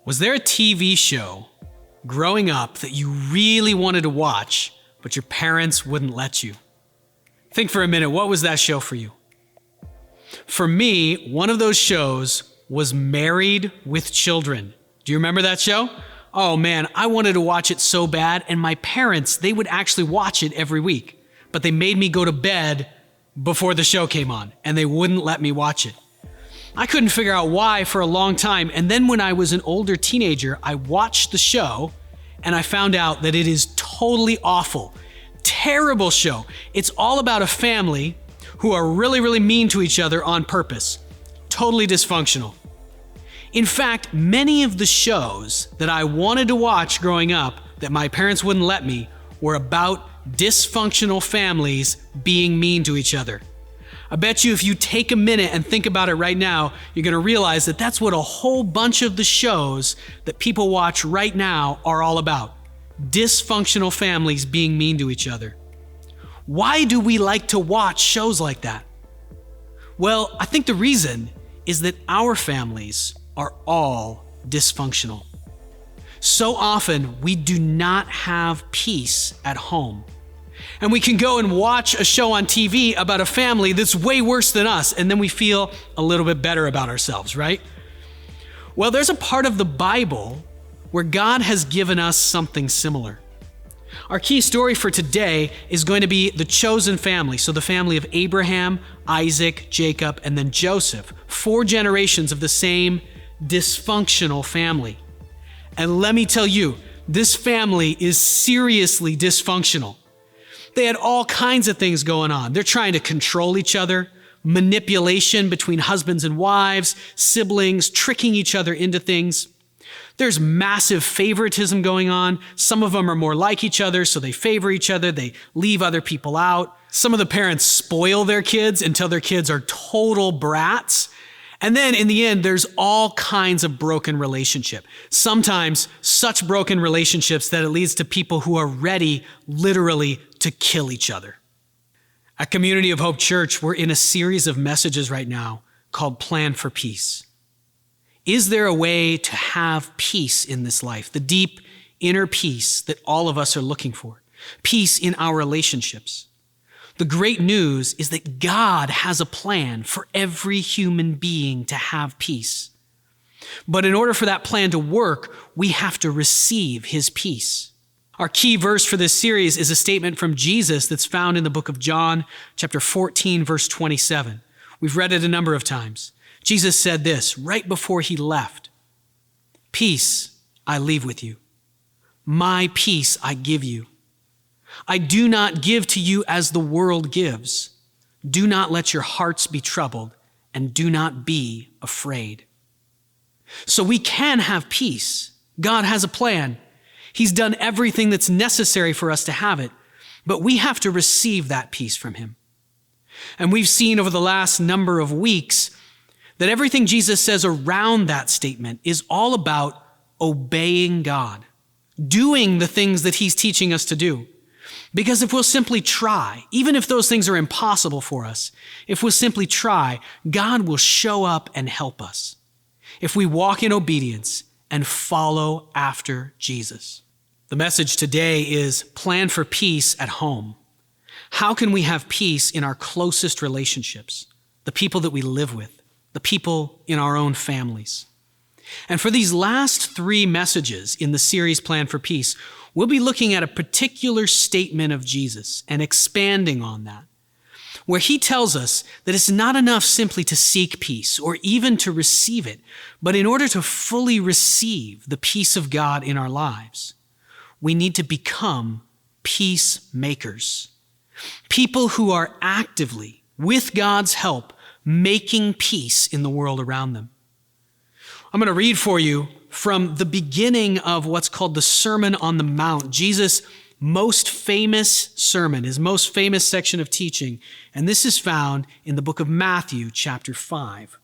Was there a TV show growing up that you really wanted to watch, but your parents wouldn't let you? Think for a minute, what was that show for you? For me, one of those shows was Married with Children. Do you remember that show? Oh man, I wanted to watch it so bad, and my parents, they would actually watch it every week, but they made me go to bed before the show came on, and they wouldn't let me watch it. I couldn't figure out why for a long time, and then when I was an older teenager, I watched the show, and I found out that it is totally awful. Terrible show. It's all about a family who are really, really mean to each other on purpose. Totally dysfunctional. In fact, many of the shows that I wanted to watch growing up that my parents wouldn't let me were about dysfunctional families being mean to each other. I bet you if you take a minute and think about it right now, you're going to realize that that's what a whole bunch of the shows that people watch right now are all about. Dysfunctional families being mean to each other. Why do we like to watch shows like that? Well, I think the reason is that our families are all dysfunctional. So often we do not have peace at home. And we can go and watch a show on TV about a family that's way worse than us, and then we feel a little bit better about ourselves, right? Well, there's a part of the Bible where God has given us something similar. Our key story for today is going to be the chosen family. So the family of Abraham, Isaac, Jacob, and then Joseph. 4 generations of the same dysfunctional family. And let me tell you, this family is seriously dysfunctional. They had all kinds of things going on. They're trying to control each other, manipulation between husbands and wives, siblings, tricking each other into things. There's massive favoritism going on. Some of them are more like each other, so they favor each other. They leave other people out. Some of the parents spoil their kids until their kids are total brats. And then in the end, there's all kinds of broken relationship. Sometimes such broken relationships that it leads to people who are ready, literally, to kill each other. At Community of Hope Church, we're in a series of messages right now called Plan for Peace. Is there a way to have peace in this life? The deep inner peace that all of us are looking for. Peace in our relationships. The great news is that God has a plan for every human being to have peace. But in order for that plan to work, we have to receive his peace. Our key verse for this series is a statement from Jesus that's found in the book of John, chapter 14, verse 27. We've read it a number of times. Jesus said this right before he left. Peace I leave with you. My peace I give you. I do not give to you as the world gives. Do not let your hearts be troubled, and do not be afraid. So we can have peace. God has a plan. He's done everything that's necessary for us to have it, but we have to receive that peace from him. And we've seen over the last number of weeks that everything Jesus says around that statement is all about obeying God, doing the things that he's teaching us to do. Because if we'll simply try, even if those things are impossible for us, if we'll simply try, God will show up and help us. If we walk in obedience and follow after Jesus. The message today is Plan for Peace at home. How can we have peace in our closest relationships, the people that we live with, the people in our own families? And for these last 3 messages in the series Plan for Peace, we'll be looking at a particular statement of Jesus and expanding on that, where he tells us that it's not enough simply to seek peace or even to receive it, but in order to fully receive the peace of God in our lives, we need to become peacemakers, people who are actively, with God's help, making peace in the world around them. I'm going to read for you from the beginning of what's called the Sermon on the Mount, Jesus' most famous sermon, his most famous section of teaching. And this is found in the book of Matthew, chapter 5.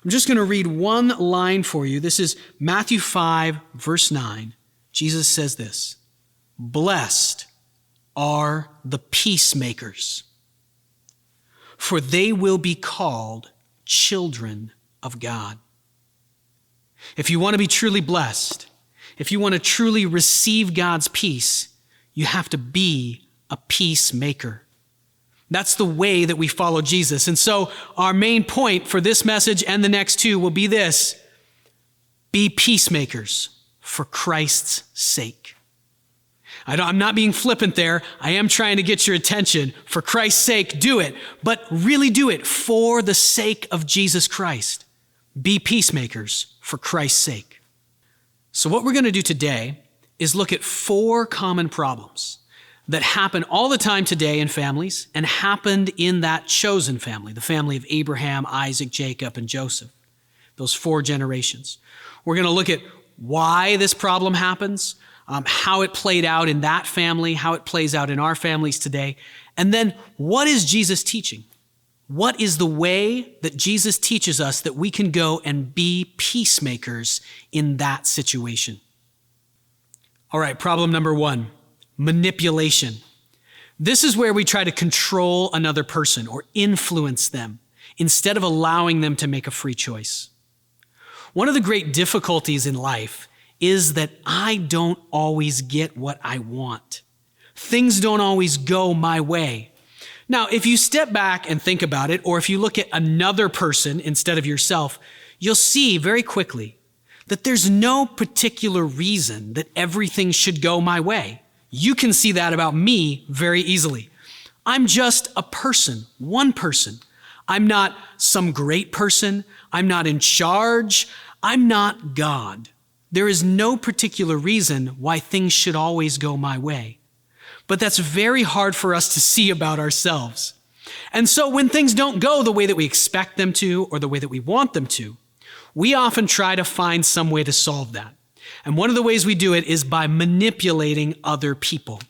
I'm just going to read one line for you. This is Matthew 5, verse 9. Jesus says this, "Blessed are the peacemakers, for they will be called children of God." If you want to be truly blessed, if you want to truly receive God's peace, you have to be a peacemaker. That's the way that we follow Jesus. And so our main point for this message and the next two will be this: be peacemakers for Christ's sake. I'm not being flippant there. I am trying to get your attention. For Christ's sake, do it. But really do it for the sake of Jesus Christ. Be peacemakers for Christ's sake. So what we're going to do today is look at 4 common problems that happen all the time today in families and happened in that chosen family, the family of Abraham, Isaac, Jacob, and Joseph, those 4 generations. We're going to look at why this problem happens, how it played out in that family, how it plays out in our families today, and then what is Jesus teaching? What is the way that Jesus teaches us that we can go and be peacemakers in that situation? All right, problem number 1, manipulation. This is where we try to control another person or influence them instead of allowing them to make a free choice. One of the great difficulties in life is that I don't always get what I want. Things don't always go my way. Now, if you step back and think about it, or if you look at another person instead of yourself, you'll see very quickly that there's no particular reason that everything should go my way. You can see that about me very easily. I'm just a person, one person. I'm not some great person. I'm not in charge. I'm not God. There is no particular reason why things should always go my way. But that's very hard for us to see about ourselves. And so when things don't go the way that we expect them to or the way that we want them to, we often try to find some way to solve that. And one of the ways we do it is by manipulating other people.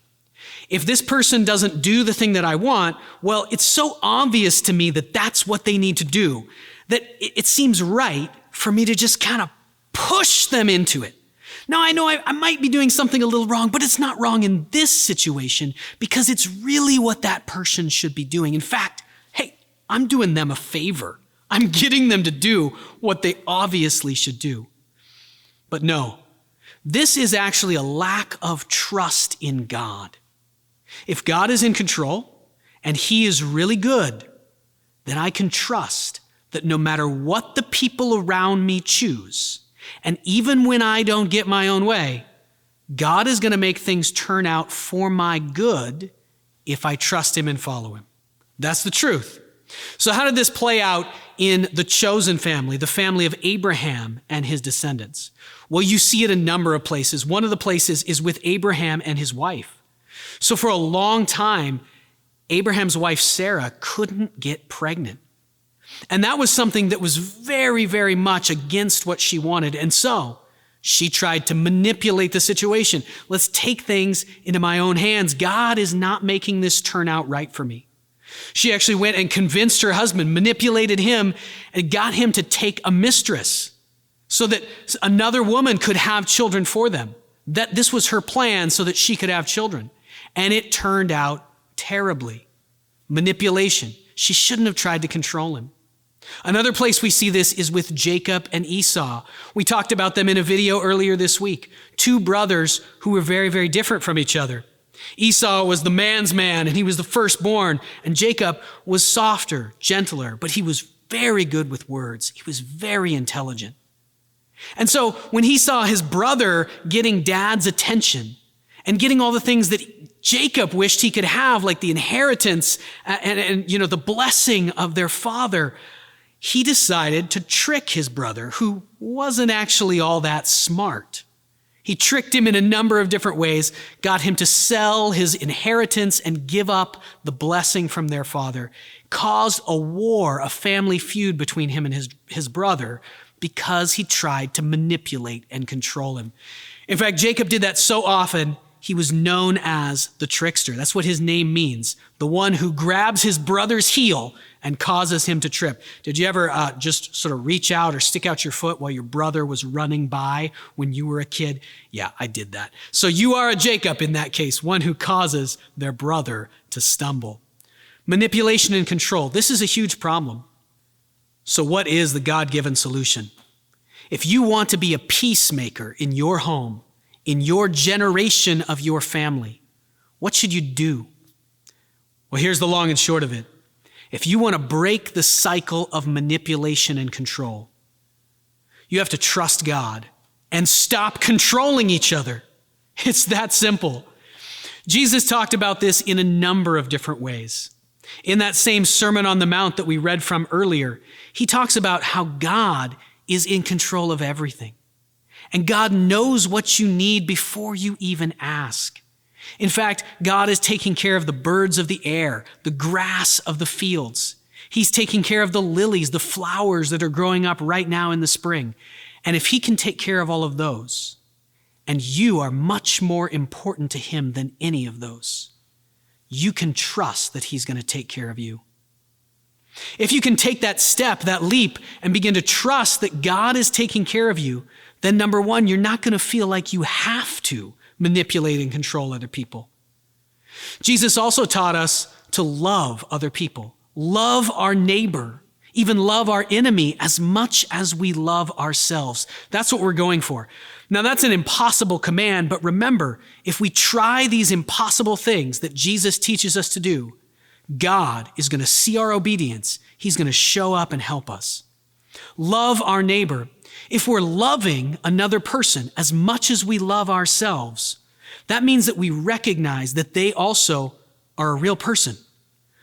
If this person doesn't do the thing that I want, well, it's so obvious to me that that's what they need to do, that it seems right for me to just kind of push them into it. Now, I know I might be doing something a little wrong, but it's not wrong in this situation because it's really what that person should be doing. In fact, hey, I'm doing them a favor. I'm getting them to do what they obviously should do. But no, this is actually a lack of trust in God. If God is in control and He is really good, then I can trust that no matter what the people around me choose, and even when I don't get my own way, God is going to make things turn out for my good if I trust Him and follow Him. That's the truth. So how did this play out in the chosen family, the family of Abraham and his descendants? Well, you see it a number of places. One of the places is with Abraham and his wife. So for a long time, Abraham's wife, Sarah, couldn't get pregnant. And that was something that was very, very much against what she wanted. And so she tried to manipulate the situation. Let's take things into my own hands. God is not making this turn out right for me. She actually went and convinced her husband, manipulated him, and got him to take a mistress so that another woman could have children for them. That this was her plan so that she could have children. And it turned out terribly. Manipulation. She shouldn't have tried to control him. Another place we see this is with Jacob and Esau. We talked about them in a video earlier this week. 2 brothers who were very, very different from each other. Esau was the man's man, and he was the firstborn, and Jacob was softer, gentler, but he was very good with words. He was very intelligent. And so when he saw his brother getting dad's attention and getting all the things that Jacob wished he could have, like the inheritance and the blessing of their father, he decided to trick his brother, who wasn't actually all that smart. He tricked him in a number of different ways, got him to sell his inheritance and give up the blessing from their father, caused a war, a family feud between him and his brother because he tried to manipulate and control him. In fact, Jacob did that so often, he was known as the trickster. That's what his name means, the one who grabs his brother's heel and causes him to trip. Did you ever just sort of reach out or stick out your foot while your brother was running by when you were a kid? Yeah, I did that. So you are a Jacob in that case, one who causes their brother to stumble. Manipulation and control. This is a huge problem. So what is the God-given solution? If you want to be a peacemaker in your home, in your generation of your family, what should you do? Well, here's the long and short of it. If you want to break the cycle of manipulation and control, you have to trust God and stop controlling each other. It's that simple. Jesus talked about this in a number of different ways. In that same Sermon on the Mount that we read from earlier, he talks about how God is in control of everything. And God knows what you need before you even ask. In fact, God is taking care of the birds of the air, the grass of the fields. He's taking care of the lilies, the flowers that are growing up right now in the spring. And if he can take care of all of those, and you are much more important to him than any of those, you can trust that he's going to take care of you. If you can take that step, that leap, and begin to trust that God is taking care of you, then number one, you're not going to feel like you have to manipulate and control other people. Jesus also taught us to love other people, love our neighbor, even love our enemy as much as we love ourselves. That's what we're going for. Now, that's an impossible command, but remember, if we try these impossible things that Jesus teaches us to do, God is going to see our obedience. He's going to show up and help us. Love our neighbor. If we're loving another person as much as we love ourselves, that means that we recognize that they also are a real person,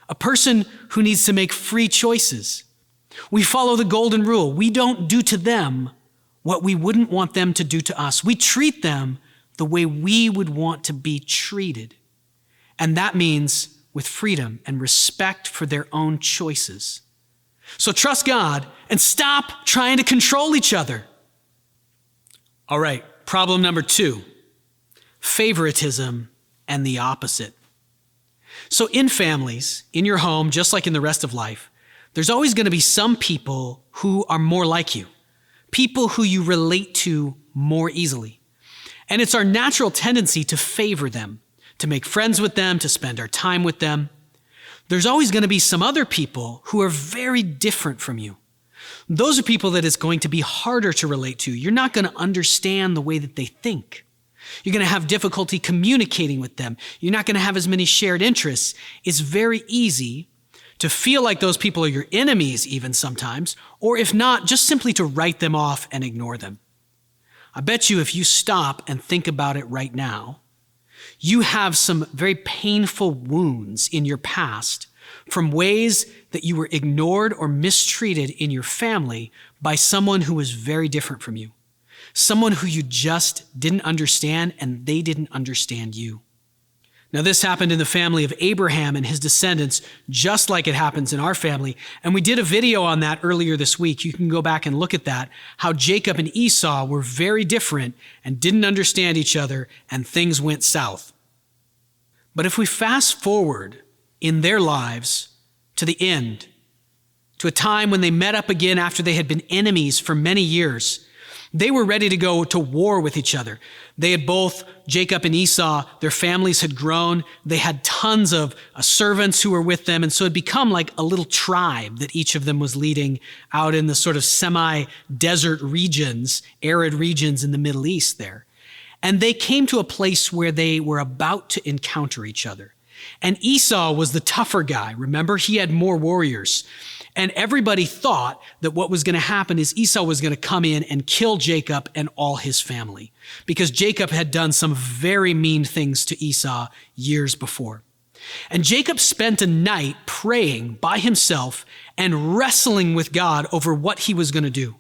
a person who needs to make free choices. We follow the golden rule. We don't do to them what we wouldn't want them to do to us. We treat them the way we would want to be treated. And that means with freedom and respect for their own choices. So trust God and stop trying to control each other. All right, problem number 2, favoritism and the opposite. So in families, in your home, just like in the rest of life, there's always going to be some people who are more like you, people who you relate to more easily. And it's our natural tendency to favor them, to make friends with them, to spend our time with them. There's always going to be some other people who are very different from you. Those are people that it's going to be harder to relate to. You're not going to understand the way that they think. You're going to have difficulty communicating with them. You're not going to have as many shared interests. It's very easy to feel like those people are your enemies even sometimes, or if not, just simply to write them off and ignore them. I bet you if you stop and think about it right now, you have some very painful wounds in your past from ways that you were ignored or mistreated in your family by someone who was very different from you, someone who you just didn't understand and they didn't understand you. Now, this happened in the family of Abraham and his descendants, just like it happens in our family. And we did a video on that earlier this week. You can go back and look at that, how Jacob and Esau were very different and didn't understand each other, and things went south. But if we fast forward in their lives to the end, to a time when they met up again after they had been enemies for many years, they were ready to go to war with each other. They had both, Jacob and Esau, their families had grown. They had tons of servants who were with them. And so it had become like a little tribe that each of them was leading out in the sort of semi-desert regions, arid regions in the Middle East there. And they came to a place where they were about to encounter each other. And Esau was the tougher guy. Remember, he had more warriors. And everybody thought that what was going to happen is Esau was going to come in and kill Jacob and all his family, because Jacob had done some very mean things to Esau years before. And Jacob spent a night praying by himself and wrestling with God over what he was going to do.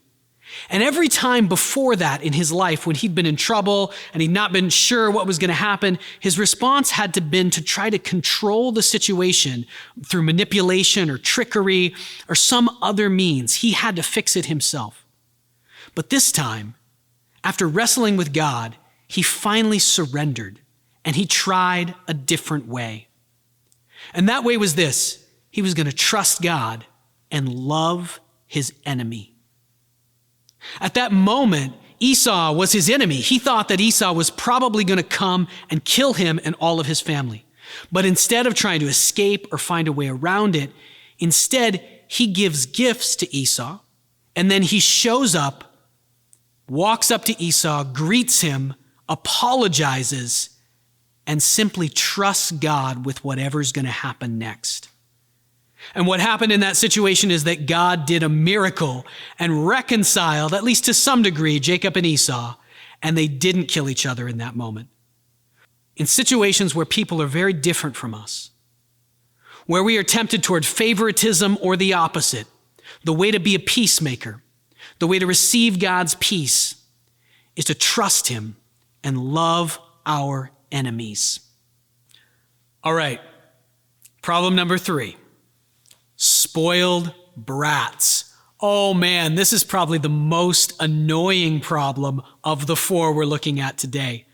And every time before that in his life, when he'd been in trouble and he'd not been sure what was going to happen, his response had to been to try to control the situation through manipulation or trickery or some other means. He had to fix it himself. But this time, after wrestling with God, he finally surrendered and he tried a different way. And that way was this: he was going to trust God and love his enemy. At that moment, Esau was his enemy. He thought that Esau was probably going to come and kill him and all of his family. But instead of trying to escape or find a way around it, instead he gives gifts to Esau, and then he shows up walks up to Esau, greets him, apologizes, and simply trusts God with whatever's going to happen next. And what happened in that situation is that God did a miracle and reconciled, at least to some degree, Jacob and Esau, and they didn't kill each other in that moment. In situations where people are very different from us, where we are tempted toward favoritism or the opposite, the way to be a peacemaker, the way to receive God's peace is to trust him and love our enemies. All right, problem number 3, spoiled brats. Oh man, this is probably the most annoying problem of the 4 we're looking at today.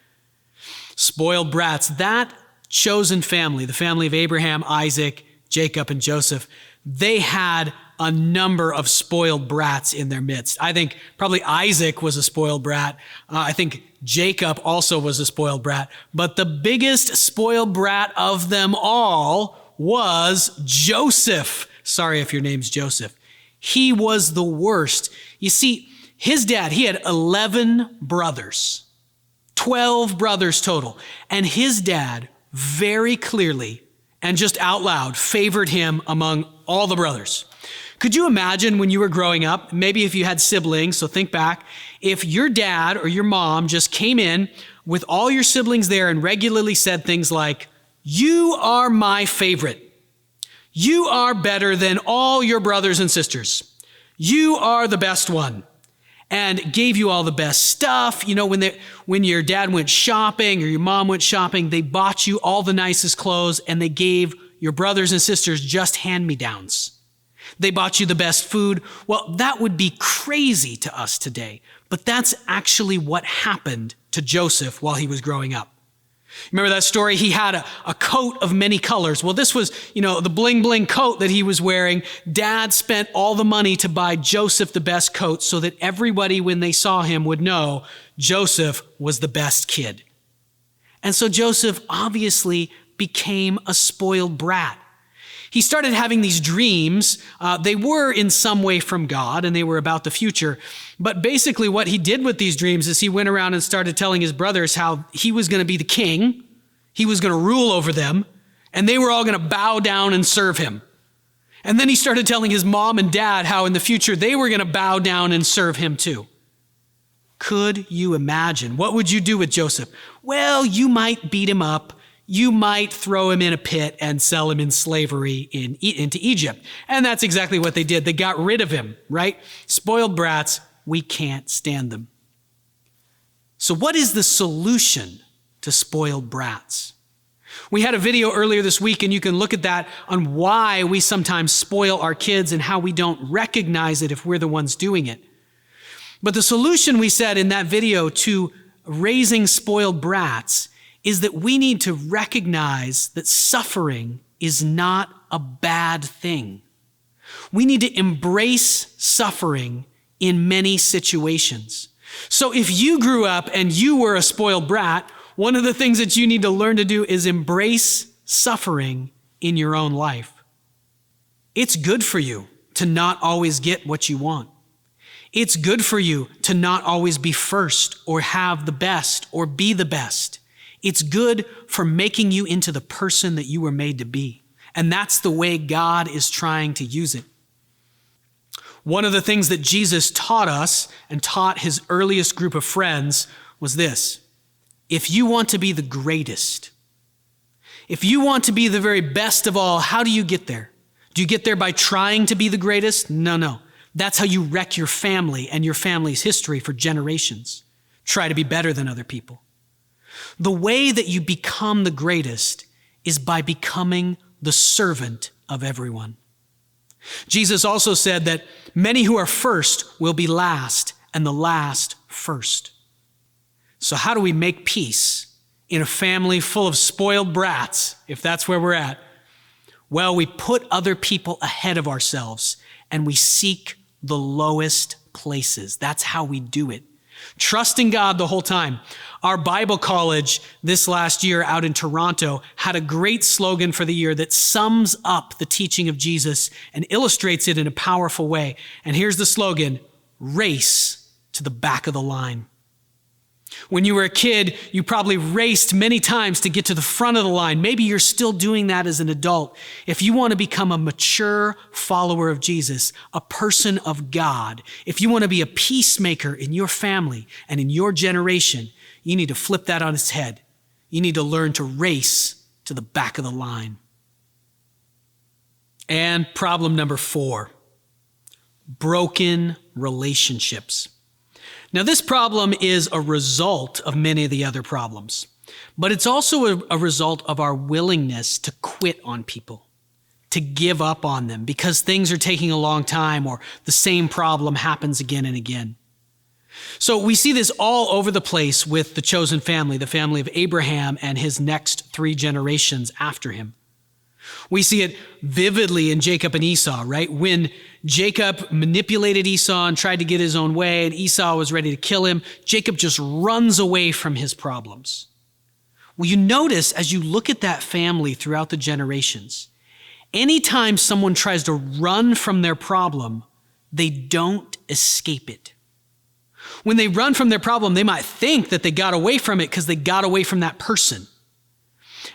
Spoiled brats, that chosen family, the family of Abraham, Isaac, Jacob, and Joseph, they had a number of spoiled brats in their midst. I think probably Isaac was a spoiled brat. I think Jacob also was a spoiled brat. But the biggest spoiled brat of them all was Joseph. Sorry if your name's Joseph. He was the worst. You see, his dad, he had 11 brothers, 12 brothers total. And his dad very clearly and just out loud favored him among all the brothers. Could you imagine when you were growing up, maybe if you had siblings, so think back, if your dad or your mom just came in with all your siblings there and regularly said things like, "You are my favorite. You are better than all your brothers and sisters. You are the best one," and gave you all the best stuff. You know, when your dad went shopping or your mom went shopping, they bought you all the nicest clothes and they gave your brothers and sisters just hand-me-downs. They bought you the best food. Well, that would be crazy to us today, but that's actually what happened to Joseph while he was growing up. Remember that story? He had a coat of many colors. Well, this was, the bling bling coat that he was wearing. Dad spent all the money to buy Joseph the best coat so that everybody, when they saw him, would know Joseph was the best kid. And so Joseph obviously became a spoiled brat. He started having these dreams. They were in some way from God and they were about the future. But basically what he did with these dreams is he went around and started telling his brothers how he was going to be the king. He was going to rule over them and they were all going to bow down and serve him. And then he started telling his mom and dad how in the future they were going to bow down and serve him too. Could you imagine? What would you do with Joseph? Well, you might beat him up. You might throw him in a pit and sell him in slavery into Egypt. And that's exactly what they did. They got rid of him, right? Spoiled brats, we can't stand them. So what is the solution to spoiled brats? We had a video earlier this week, and you can look at that on why we sometimes spoil our kids and how we don't recognize it if we're the ones doing it. But the solution we said in that video to raising spoiled brats is that we need to recognize that suffering is not a bad thing. We need to embrace suffering in many situations. So if you grew up and you were a spoiled brat, one of the things that you need to learn to do is embrace suffering in your own life. It's good for you to not always get what you want. It's good for you to not always be first or have the best or be the best. It's good for making you into the person that you were made to be. And that's the way God is trying to use it. One of the things that Jesus taught us and taught his earliest group of friends was this: if you want to be the greatest, if you want to be the very best of all, how do you get there? Do you get there by trying to be the greatest? No. That's how you wreck your family and your family's history for generations. Try to be better than other people. The way that you become the greatest is by becoming the servant of everyone. Jesus also said that many who are first will be last, and the last first. So how do we make peace in a family full of spoiled brats, if that's where we're at? Well, we put other people ahead of ourselves, and we seek the lowest places. That's how we do it. Trusting God the whole time. Our Bible college this last year out in Toronto had a great slogan for the year that sums up the teaching of Jesus and illustrates it in a powerful way. And here's the slogan: race to the back of the line. When you were a kid, you probably raced many times to get to the front of the line. Maybe you're still doing that as an adult. If you want to become a mature follower of Jesus, a person of God, if you want to be a peacemaker in your family and in your generation, you need to flip that on its head. You need to learn to race to the back of the line. And problem number 4, broken relationships. Now, this problem is a result of many of the other problems, but it's also a result of our willingness to quit on people, to give up on them because things are taking a long time or the same problem happens again and again. So we see this all over the place with the chosen family, the family of Abraham and his next 3 generations after him. We see it vividly in Jacob and Esau, right? When Jacob manipulated Esau and tried to get his own way and Esau was ready to kill him, Jacob just runs away from his problems. Well, you notice as you look at that family throughout the generations, anytime someone tries to run from their problem, they don't escape it. When they run from their problem, they might think that they got away from it because they got away from that person.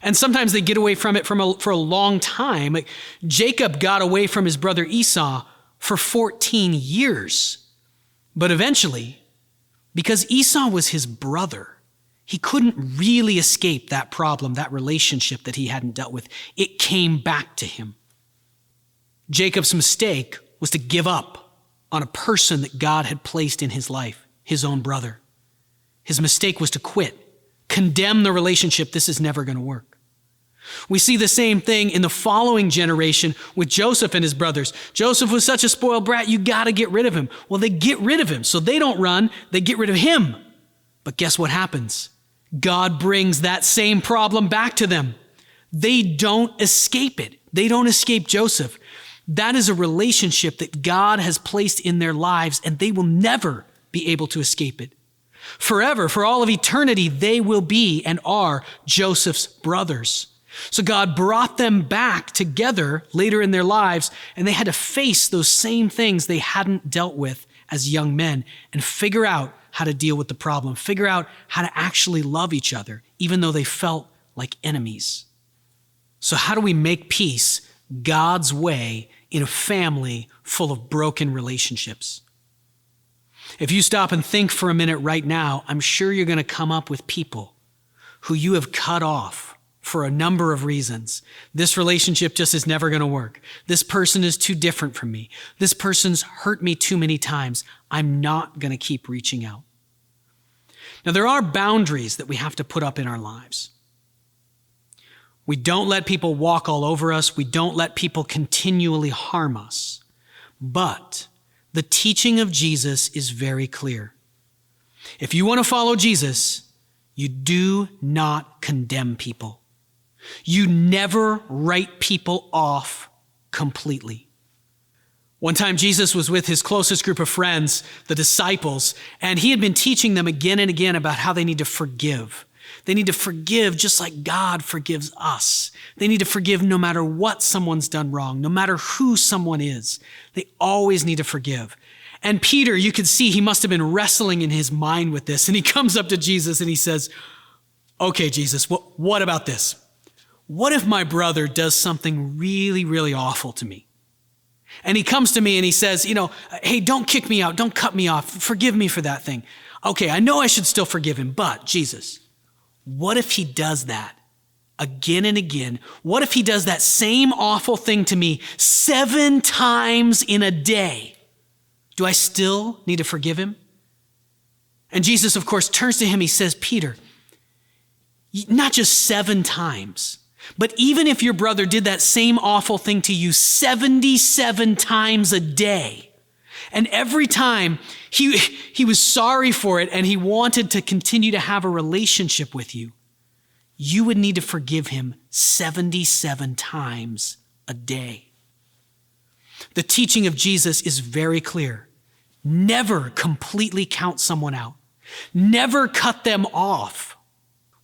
And sometimes they get away from it for a long time. Like Jacob got away from his brother Esau for 14 years. But eventually, because Esau was his brother, he couldn't really escape that problem, that relationship that he hadn't dealt with. It came back to him. Jacob's mistake was to give up on a person that God had placed in his life, his own brother. His mistake was to quit. Condemn the relationship. This is never going to work. We see the same thing in the following generation with Joseph and his brothers. Joseph was such a spoiled brat, you got to get rid of him. Well, they get rid of him, so they don't run, they get rid of him. But guess what happens? God brings that same problem back to them. They don't escape it. They don't escape Joseph. That is a relationship that God has placed in their lives, and they will never be able to escape it. Forever, for all of eternity, they will be and are Joseph's brothers. So God brought them back together later in their lives, and they had to face those same things they hadn't dealt with as young men and figure out how to deal with the problem, figure out how to actually love each other, even though they felt like enemies. So how do we make peace God's way in a family full of broken relationships? If you stop and think for a minute right now, I'm sure you're going to come up with people who you have cut off for a number of reasons. This relationship just is never going to work. This person is too different from me. This person's hurt me too many times. I'm not going to keep reaching out. Now, there are boundaries that we have to put up in our lives. We don't let people walk all over us. We don't let people continually harm us. But the teaching of Jesus is very clear. If you want to follow Jesus, you do not condemn people. You never write people off completely. One time Jesus was with his closest group of friends, the disciples, and he had been teaching them again and again about how they need to forgive. They need to forgive just like God forgives us. They need to forgive no matter what someone's done wrong, no matter who someone is. They always need to forgive. And Peter, you could see he must have been wrestling in his mind with this. And he comes up to Jesus and he says, okay, Jesus, what about this? What if my brother does something really, really awful to me? And he comes to me and he says, hey, don't kick me out. Don't cut me off. Forgive me for that thing. Okay, I know I should still forgive him, but Jesus, what if he does that again and again? What if he does that same awful thing to me 7 times in a day? Do I still need to forgive him? And Jesus, of course, turns to him. He says, Peter, not just 7 times, but even if your brother did that same awful thing to you 77 times a day, and every time he was sorry for it and he wanted to continue to have a relationship with you, you would need to forgive him 77 times a day. The teaching of Jesus is very clear. Never completely count someone out. Never cut them off.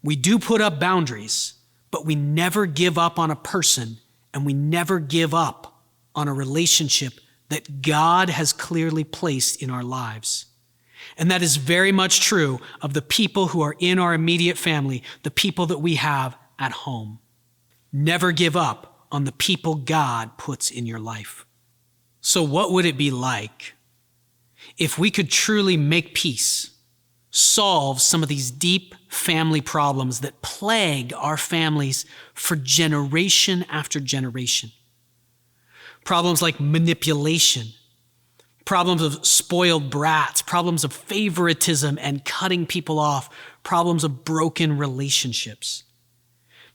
We do put up boundaries, but we never give up on a person, and we never give up on a relationship that God has clearly placed in our lives. And that is very much true of the people who are in our immediate family, the people that we have at home. Never give up on the people God puts in your life. So what would it be like if we could truly make peace, solve some of these deep family problems that plague our families for generation after generation? Problems like manipulation, problems of spoiled brats, problems of favoritism and cutting people off, problems of broken relationships.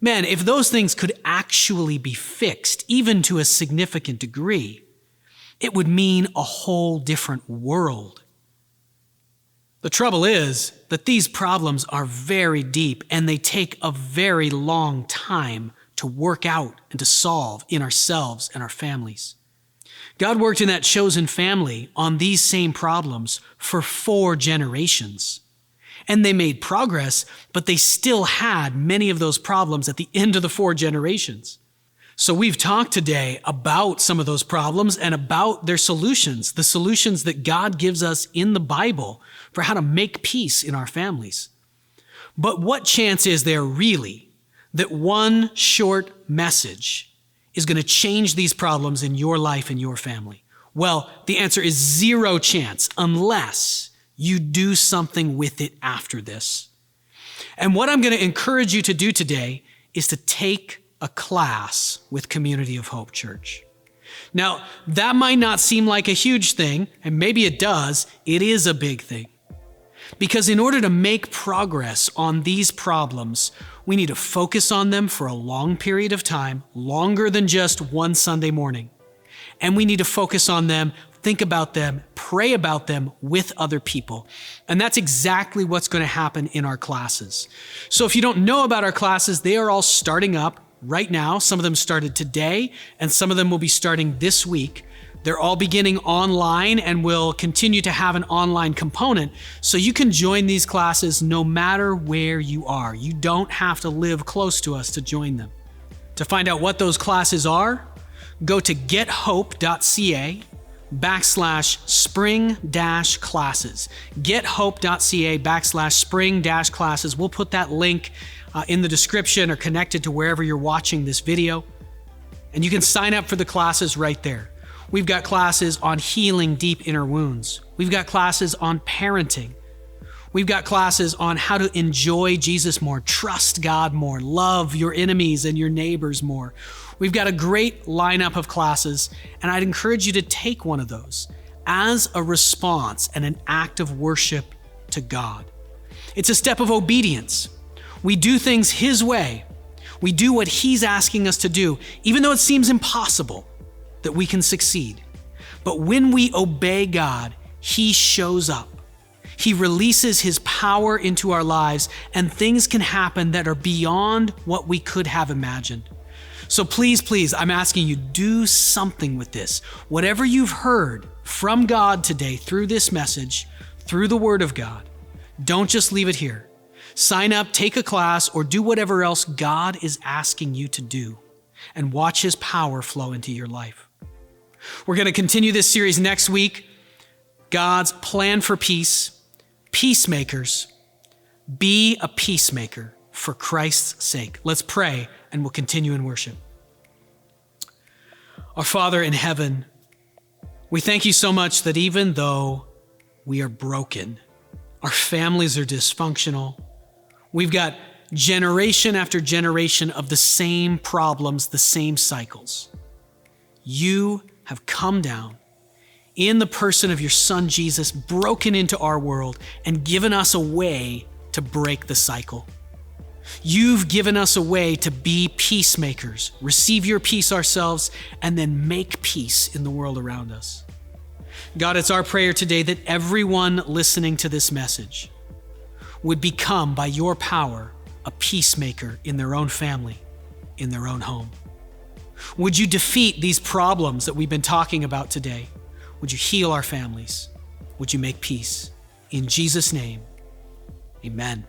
Man, if those things could actually be fixed, even to a significant degree, it would mean a whole different world. The trouble is that these problems are very deep and they take a very long time to work out and to solve in ourselves and our families. God worked in that chosen family on these same problems for 4 generations. And they made progress, but they still had many of those problems at the end of the 4 generations. So we've talked today about some of those problems and about their solutions, the solutions that God gives us in the Bible for how to make peace in our families. But what chance is there really that one short message is going to change these problems in your life and your family? Well, the answer is 0 chance unless you do something with it after this. And what I'm going to encourage you to do today is to take a class with Community of Hope Church. Now, that might not seem like a huge thing, and maybe it does. It is a big thing. Because in order to make progress on these problems, we need to focus on them for a long period of time, longer than just one Sunday morning. And we need to focus on them, think about them, pray about them with other people. And that's exactly what's going to happen in our classes. So if you don't know about our classes, they are all starting up right now. Some of them started today, and some of them will be starting this week. They're all beginning online and will continue to have an online component, so you can join these classes no matter where you are. You don't have to live close to us to join them. To find out what those classes are, go to gethope.ca/spring-classes. gethope.ca/spring-classes. We'll put that link in the description or connected to wherever you're watching this video. And you can sign up for the classes right there. We've got classes on healing deep inner wounds. We've got classes on parenting. We've got classes on how to enjoy Jesus more, trust God more, love your enemies and your neighbors more. We've got a great lineup of classes, and I'd encourage you to take one of those as a response and an act of worship to God. It's a step of obedience. We do things His way. We do what He's asking us to do, even though it seems impossible that we can succeed. But when we obey God, He shows up. He releases His power into our lives, and things can happen that are beyond what we could have imagined. So please, I'm asking you, do something with this. Whatever you've heard from God today through this message, through the Word of God, don't just leave it here. Sign up, take a class, or do whatever else God is asking you to do, and watch His power flow into your life. We're going to continue this series next week. God's plan for peace, peacemakers. Be a peacemaker for Christ's sake. Let's pray and we'll continue in worship. Our Father in heaven, we thank you so much that even though we are broken, our families are dysfunctional, we've got generation after generation of the same problems, the same cycles, you have come down in the person of your Son, Jesus, broken into our world and given us a way to break the cycle. You've given us a way to be peacemakers, receive your peace ourselves, and then make peace in the world around us. God, it's our prayer today that everyone listening to this message would become, by your power, a peacemaker in their own family, in their own home. Would you defeat these problems that we've been talking about today? Would you heal our families? Would you make peace? In Jesus' name, amen.